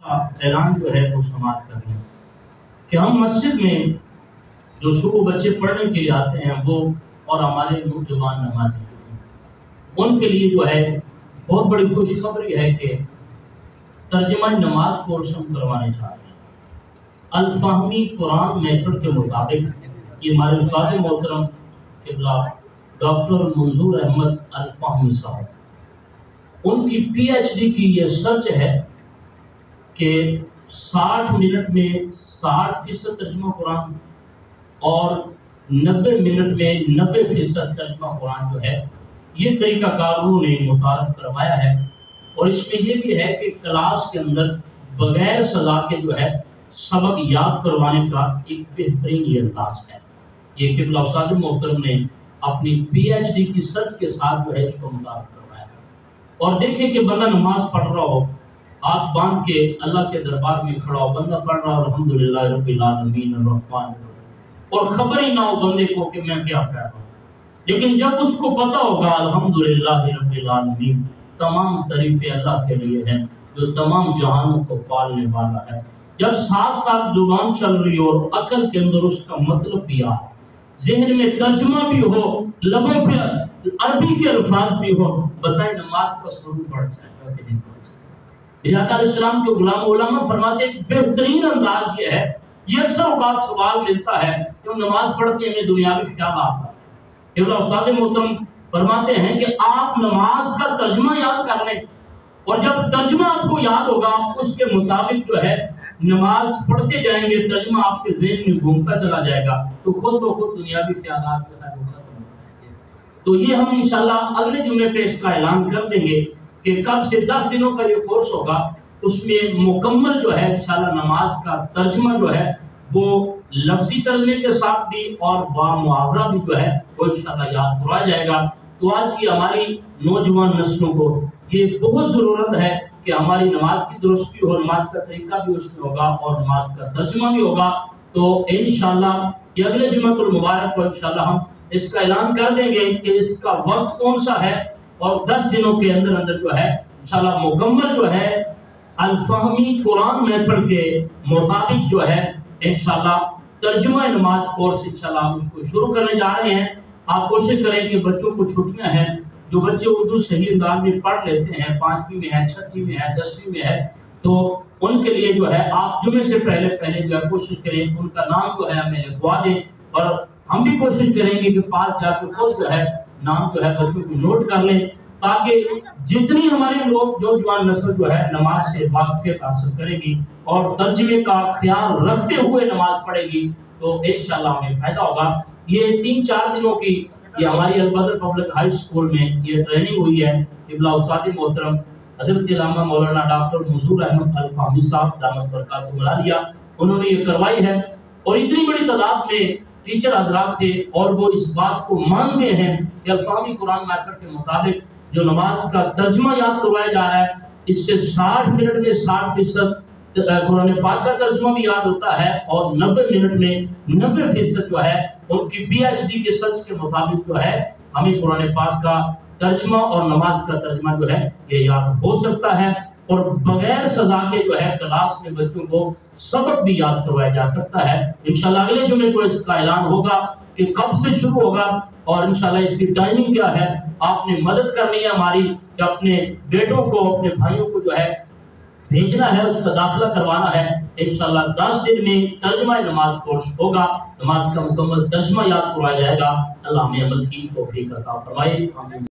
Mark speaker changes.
Speaker 1: اعلان جو ہے وہ سماعت کر لیں کہ ہم مسجد میں جو صبح بچے پڑھنے کے لیے آتے ہیں وہ اور ہمارے نوجوان نمازی ان کے لیے جو ہے بہت بڑی خوشخبری ہے کہ ترجمہ نماز کورس ہم کروانے چاہ رہے ہیں الفہمی قرآن میتھڈ کے مطابق۔ یہ ہمارے استاد محترم قبلہ ڈاکٹر منظور احمد الفہمی صاحب، ان کی پی ایچ ڈی کی یہ سرچ ہے کہ 60 منٹ میں 60% ترجمہ قرآن اور 90 منٹ میں 90% ترجمہ قرآن جو ہے یہ طریقہ کار انہوں نے متعارف کروایا ہے۔ اور اس میں یہ بھی ہے کہ کلاس کے اندر بغیر سزا کے جو ہے سبق یاد کروانے کا ایک بہترین یہ انداز ہے۔ یہ قبلہ استاد محترم نے اپنی پی ایچ ڈی کی سرچ کے ساتھ جو ہے اس کو متعارف کروایا ہے۔ اور دیکھیں کہ بندہ نماز پڑھ رہا ہو، ہاتھ باندھ کے اللہ کے دربار میں کھڑا ہو، بندہ پڑھ رہا ہو الحمدللہ رب العالمین الرحمن الرحیم، اور خبر ہی نہ ہو بندے کو کہ میں کیا پڑھ رہا ہوں، لیکن جب اس کو پتا ہوگا الحمدللہ رب العالمین تمام تعریفیں اللہ کے لیے ہیں جو تمام جہانوں کو پالنے والا ہے، جب ساتھ ساتھ زبان چل رہی ہو اور عقل کے اندر اس کا مطلب بھی آ، ذہن میں ترجمہ بھی ہو، لبوں پہ عربی کے الفاظ بھی ہو، بتائیں نماز کا سرور بڑھ جائے گا کہ نہیں؟ علیہ السلام کے غلام علماء فرماتے ہیں بہترین انداز یہ ہے، یہ اکثر اوقات سوال ملتا ہے کہ ہم نماز پڑھتے ہیں دنیاوی خیالات آتے ہیں۔ کہ استاد محترم فرماتے ہیں کہ آپ نماز کا ترجمہ یاد کر لیں، اور جب ترجمہ آپ کو یاد ہوگا آپ اس کے مطابق جو ہے نماز پڑھتے جائیں گے، ترجمہ آپ کے ذہن میں گھومتا چلا جائے گا تو خود بخود دنیاوی خیالات جو ہے وہ ختم ہو جائیں گے۔ تو یہ ہم انشاءاللہ اگلے جمعے پہ اس کا اعلان کر دیں گے کہ کب سے 10 دنوں کا یہ کورس ہوگا، اس میں مکمل جو ہے انشاءاللہ نماز کا ترجمہ جو ہے وہ لفظی ترجمے کے ساتھ بھی اور با محاورہ بھی جو ہے وہ انشاءاللہ یاد کروایا جائے گا۔ تو آج کی ہماری نوجوان نسلوں کو یہ بہت ضرورت ہے کہ ہماری نماز کی درستی ہو، نماز کا طریقہ بھی اس میں ہوگا اور نماز کا ترجمہ بھی ہوگا۔ تو انشاءاللہ یہ اگلے جمعہ المبارک کو انشاءاللہ ہم اس کا اعلان کر دیں گے کہ اس کا وقت کون سا ہے، اور 10 دنوں کے اندر اندر جو ہے انشاءاللہ مکمل جو ہے الفہمی قرآن میتھڈ کے مطابق جو ہے انشاءاللہ ترجمہ نماز کورس انشاءاللہ ہم اس کو شروع کرنے جا رہے ہیں۔ آپ کوشش کریں کہ بچوں کو چھٹیاں ہیں، جو بچے اردو صحیح انداز میں پڑھ لیتے ہیں، 5ویں میں ہے، 6ویں میں ہے، 10ویں میں ہے، تو ان کے لیے جو ہے آپ جمعے سے پہلے جو ہے کوشش کریں ان کا نام جو ہے ہمیں لکھوا دیں، اور ہم بھی کوشش کریں گے کہ پاس جا کے خود جو ہے نام جو ہے بچوں کو نوٹ کر لیں، تاکہ جتنی ہماری لوگ نوجوان نسل جو ہے نماز سے واقفیت حاصل کرے گی اور ترجمے کا خیال رکھتے ہوئے نماز پڑھے گی تو انشاءاللہ ہمیں فائدہ ہوگا۔ یہ 3-4 دنوں کی یہ ہماری البدر پبلک ہائی اسکول میں یہ ٹریننگ ہوئی ہے۔ قبلہ استاد محترم حضرت علامہ مولانا ڈاکٹر منظور احمد الفہمی صاحب دامت برکاتہ العالیہ انہوں نے یہ کروائی ہے، اور اتنی بڑی تعداد میں ٹیچر حضرات تھے اور وہ اس بات کو مانتے ہیں کہ الفہمی قرآن میتھڈ کے مطابق جو نماز کا ترجمہ یاد کروایا جا رہا ہے اس سے 60 منٹ میں 60% قرآن پاک کا ترجمہ بھی یاد ہوتا ہے، اور 90 منٹ میں 90% جو ہے ان کی پی ایچ ڈی کے سرچ کے مطابق جو ہے ہمیں قرآن پاک کا ترجمہ اور نماز کا ترجمہ جو ہے یہ یاد ہو سکتا ہے، اور بغیر سزا کے جو ہے کلاس میں بچوں کو سبق بھی یاد کروایا جا سکتا ہے۔ انشاءاللہ اگلے جمعے کو اس کا اعلان ہوگا کہ کب سے شروع ہوگا اور انشاءاللہ اس کی ٹائمنگ کیا ہے۔ آپ نے مدد کرنی ہے ہماری کہ اپنے بیٹوں کو اپنے بھائیوں کو جو ہے بھیجنا ہے، اس کا داخلہ کروانا ہے۔ انشاءاللہ 10 دن میں ترجمہ نماز کورس ہوگا، نماز کا مکمل ترجمہ یاد کروایا جائے گا۔ اللہ ہمیں عمل کی توفیق عطا فرمائے۔